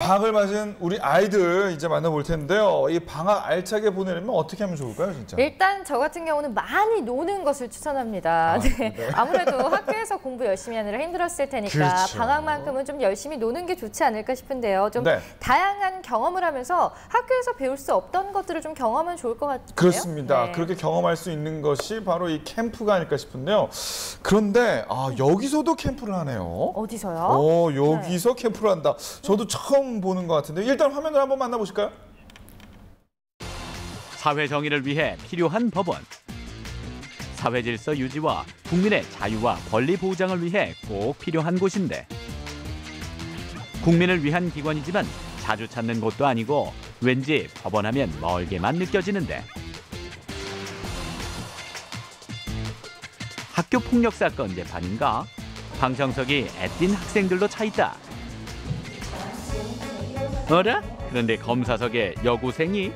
방학을 맞은 우리 아이들 이제 만나볼 텐데요. 이 방학 알차게 보내려면 어떻게 하면 좋을까요, 진짜? 일단 저 같은 경우는 많이 노는 것을 추천합니다. 네. 아무래도 학교에서 공부 열심히 하느라 힘들었을 테니까 그렇죠. 방학만큼은 좀 열심히 노는 게 좋지 않을까 싶은데요. 좀 네. 다양한 경험을 하면서 학교에서 배울 수 없던 것들을 좀 경험하면 좋을 것 같아요. 그렇습니다. 네. 그렇게 경험할 수 있는 것이 바로 이 캠프가 아닐까 싶은데요. 그런데 여기서도 캠프를 하네요. 어디서요? 여기서 캠프를 한다. 저도 처음 보는 것 같은데 일단 화면을 한번 만나보실까요? 사회 정의를 위해 필요한 법원. 사회 질서 유지와 국민의 자유와 권리 보장을 위해 꼭 필요한 곳인데 국민을 위한 기관이지만 자주 찾는 곳도 아니고 왠지 법원하면 멀게만 느껴지는데 학교 폭력 사건 재판인가? 방청석이 애띤 학생들로 차 있다. 어라? 그런데 검사석에 여고생이?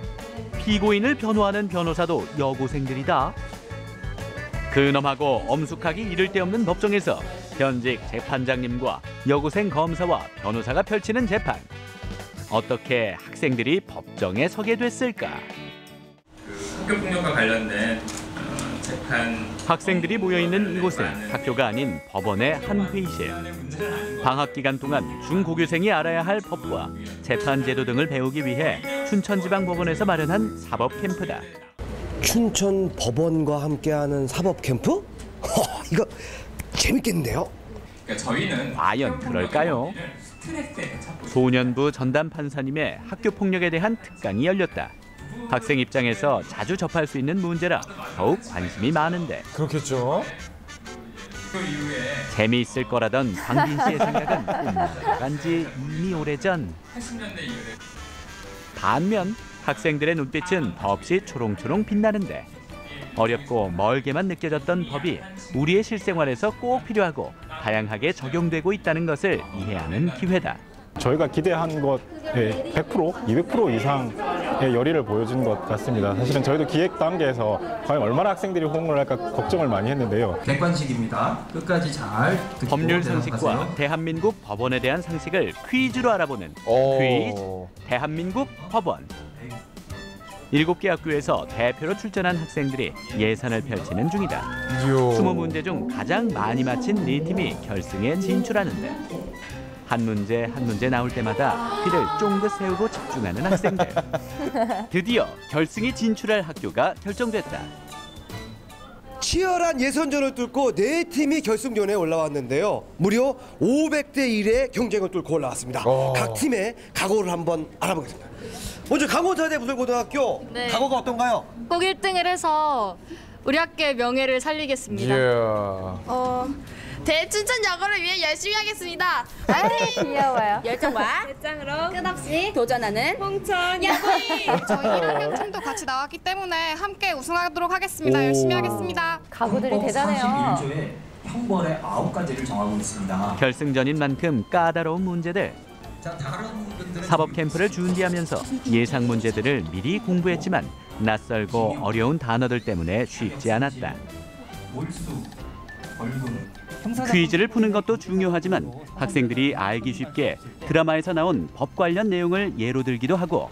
피고인을 변호하는 변호사도 여고생들이다. 근엄하고 엄숙하기 이를 데 없는 법정에서 현직 재판장님과 여고생 검사와 변호사가 펼치는 재판. 어떻게 학생들이 법정에 서게 됐을까? 학교 폭력과 관련된 재판 학생들이 모여있는 이곳은 학교가 아닌 법원의 한 회의실. 방학 기간 동안 중고교생이 알아야 할 법과 재판 제도 등을 배우기 위해 춘천지방법원에서 마련한 사법 캠프다. 춘천 법원과 함께하는 사법 캠프? 이거 재밌겠는데요? 그러니까 저희는 과연 그럴까요? 소년부 전담 판사님의 학교 폭력에 대한 특강이 열렸다. 학생 입장에서 자주 접할 수 있는 문제라 더욱 관심이 많은데 그렇겠죠. 재미있을 거라던 강빈 씨의 생각은 꿈나간 지 이미 오래전. 반면 학생들의 눈빛은 더없이 초롱초롱 빛나는데 어렵고 멀게만 느껴졌던 법이 우리의 실생활에서 꼭 필요하고 다양하게 적용되고 있다는 것을 이해하는 기회다. 저희가 기대한 것의 100%, 200% 이상의 열의를 보여준 것 같습니다. 사실은 저희도 기획 단계에서 과연 얼마나 학생들이 호응을 할까 걱정을 많이 했는데요. 객관식입니다. 끝까지 잘 듣고 법률 상식과 대답하세요. 대한민국 법원에 대한 상식을 퀴즈로 알아보는 퀴즈 대한민국 법원. 7개 학교에서 대표로 출전한 학생들이 예선을 펼치는 중이다. 20문제 중 가장 많이 맞힌 4팀이 결승에 진출하는데 한 문제 나올 때마다 귀를 쫑긋 세우고 집중하는 학생들. 드디어 결승에 진출할 학교가 결정됐다. 치열한 예선전을 뚫고 4팀이 결승전에 올라왔는데요. 무려 500대 1의 경쟁을 뚫고 올라왔습니다. 각 팀의 각오를 한번 알아보겠습니다. 먼저 강원사대 무설고등학교, 네. 각오가 어떤가요? 꼭 1등을 해서 우리 학교의 명예를 살리겠습니다. 대춘천여고를 위해 열심히 하겠습니다. 귀여워요. 열정과 애정으로 끝없이 도전하는 홍천 야구이. 저희 1학년 팀도 같이 나왔기 때문에 함께 우승하도록 하겠습니다. 열심히 하겠습니다. 각오들이 대단해요. 41조에 형벌의 9가지를 정하고 있습니다. 결승전인 만큼 까다로운 문제들. 자, 다른 분들은 사법 캠프를 준비하면서 예상 문제들을 미리 공부했지만 낯설고 어려운 단어들 때문에 쉽지 않았다. 몰수, 벌금, 퀴즈를 푸는 것도 중요하지만 학생들이 알기 쉽게 드라마에서 나온 법 관련 내용을 예로 들기도 하고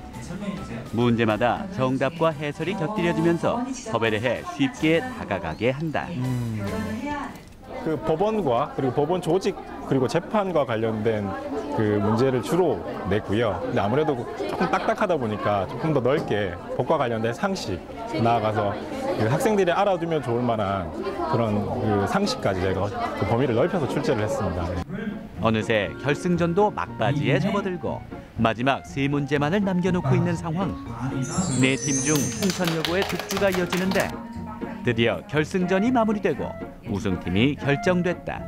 문제마다 정답과 해설이 곁들여지면서 법에 대해 쉽게 다가가게 한다. 그 법원과 그리고 법원 조직 그리고 재판과 관련된 그 문제를 주로 냈고요. 근데 아무래도 조금 딱딱하다 보니까 조금 더 넓게 법과 관련된 상식 나아가서 그 학생들이 알아두면 좋을 만한 그런 그 상식까지 제가 그 범위를 넓혀서 출제를 했습니다. 어느새 결승전도 막바지에 접어들고 마지막 3문제만을 남겨놓고 있는 상황. 4팀 중 홍천여고의 득주가 이어지는데 드디어 결승전이 마무리되고 우승팀이 결정됐다.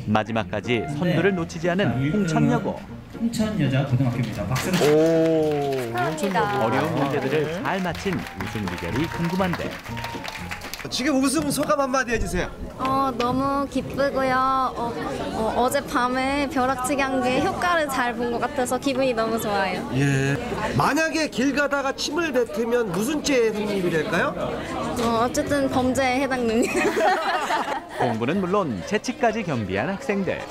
마지막까지 선두를 놓치지 않은 홍천여고. 홍천여자고등학교입니다. 박수를. 어려운 문제들을 잘 맞힌 우승 비결이 궁금한데 지금 우승 소감 한마디 해주세요. 너무 기쁘고요. 어젯밤에 벼락치기 한 게 효과를 잘 본 것 같아서 기분이 너무 좋아요. 예. 만약에 길 가다가 침을 뱉으면 무슨 죄에 성립이 될까요? 어쨌든 범죄에 해당됩니다. 공부는 물론 재치까지 겸비한 학생들.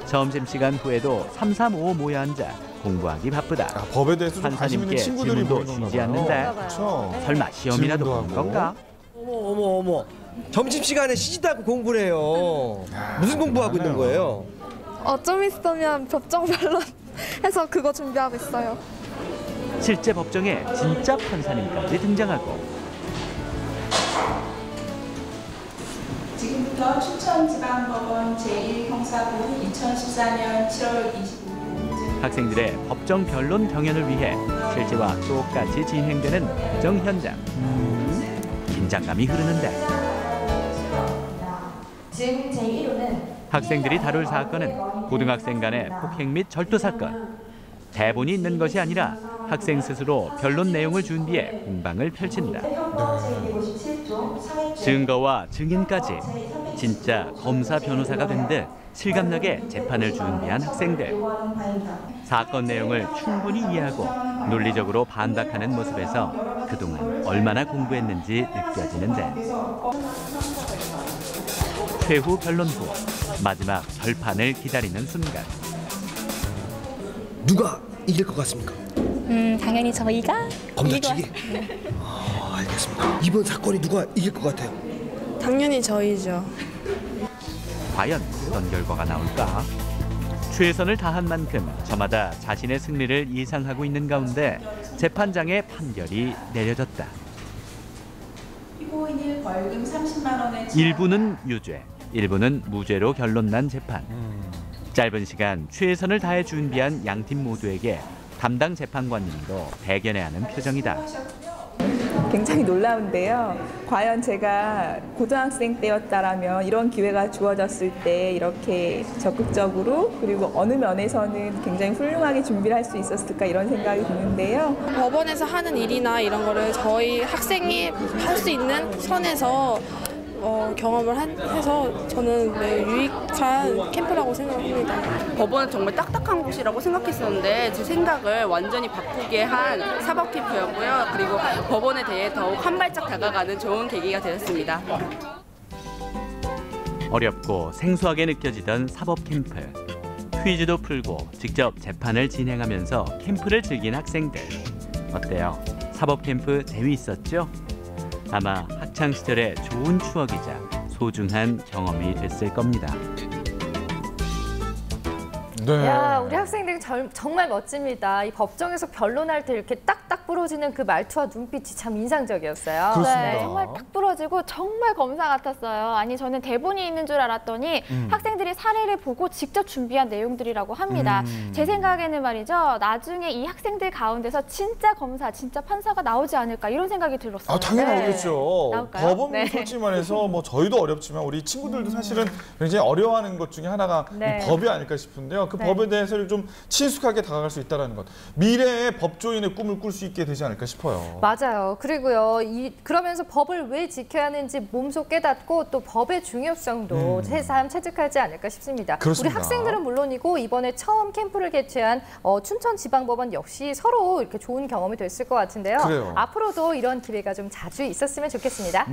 점심시간 후에도 335 모여 앉아 공부하기 바쁘다. 법에 대해서 좀 관심 있는 판사님께 친구들이 질문도 모이는 건가 쉬지 봐요. 않는데 그렇죠. 설마 시험이라도 질문도 보는 하고. 건가? 어머. 점심시간에 쉬지도 않고 공부를 해요. 무슨 공부하고 있는 거예요? 좀 있으면 법정 변론 해서 그거 준비하고 있어요. 실제 법정에 진짜 판사님까지 등장하고 지금부터 춘천지방법원 제1형사부 2014년 7월 25일 학생들의 법정 변론 경연을 위해 실제와 똑같이 진행되는 법정 현장. 긴장감이 흐르는데 지금 제1호는 학생들이 다룰 사건은 고등학생 간의 폭행 및 절도 사건. 대본이 있는 것이 아니라 학생 스스로 변론 내용을 준비해 공방을 펼친다. 증거와 증인까지 진짜 검사 변호사가 된 듯 실감나게 재판을 준비한 학생들. 사건 내용을 충분히 이해하고 논리적으로 반박하는 모습에서 그동안 얼마나 공부했는지 느껴지는데 최후 변론 후 마지막 절판을 기다리는 순간. 누가 이길 것 같습니까? 당연히 저희가 검사측이? 알겠습니다. 이번 사건이 누가 이길 것 같아요? 당연히 저희죠. 과연 어떤 결과가 나올까? 최선을 다한 만큼 저마다 자신의 승리를 예상하고 있는 가운데 재판장의 판결이 내려졌다. 피고인이 벌금 30만 원에 일부는 유죄, 일부는 무죄로 결론난 재판. 짧은 시간 최선을 다해 준비한 양팀 모두에게 담당 재판관님도 대견해하는 표정이다. 굉장히 놀라운데요. 과연 제가 고등학생 때였다라면 이런 기회가 주어졌을 때 이렇게 적극적으로 그리고 어느 면에서는 굉장히 훌륭하게 준비를 할 수 있었을까 이런 생각이 드는데요. 법원에서 하는 일이나 이런 거를 저희 학생이 할 수 있는 선에서 경험을 해서 저는 유익한 캠프라고 생각합니다. 법원은 정말 딱딱한 곳이라고 생각했었는데 제 생각을 완전히 바꾸게 한 사법 캠프였고요. 그리고 법원에 대해 더욱 한 발짝 다가가는 좋은 계기가 되었습니다. 어렵고 생소하게 느껴지던 사법 캠프. 퀴즈도 풀고 직접 재판을 진행하면서 캠프를 즐긴 학생들. 어때요? 사법 캠프 재미있었죠? 아마 학창 시절의 좋은 추억이자 소중한 경험이 됐을 겁니다. 네. 야, 우리 학생들 정말 멋집니다. 이 법정에서 변론할 때 이렇게 딱딱 부러지는 그 말투와 눈빛이 참 인상적이었어요. 그렇습니다. 네, 정말 딱 부러지고 정말 검사 같았어요. 아니 저는 대본이 있는 줄 알았더니 학생들이 사례를 보고 직접 준비한 내용들이라고 합니다. 제 생각에는 말이죠. 나중에 이 학생들 가운데서 진짜 검사, 진짜 판사가 나오지 않을까 이런 생각이 들었어요. 당연히 네. 나오겠죠. 나올까요? 법은 네. 솔직히 말해서 뭐 저희도 어렵지만 우리 친구들도 사실은 굉장히 어려워하는 것 중에 하나가 네. 이 법이 아닐까 싶은데요. 그 네. 법에 대해서 좀 친숙하게 다가갈 수 있다는 것. 미래의 법조인의 꿈을 꿀 수 있게 되지 않을까 싶어요. 맞아요. 그리고요, 그러면서 법을 왜 지켜야 하는지 몸소 깨닫고 또 법의 중요성도 새삼 체득하지 않을까 싶습니다. 그렇습니다. 우리 학생들은 물론이고 이번에 처음 캠프를 개최한 춘천지방법원 역시 서로 이렇게 좋은 경험이 됐을 것 같은데요. 그래요. 앞으로도 이런 기회가 좀 자주 있었으면 좋겠습니다.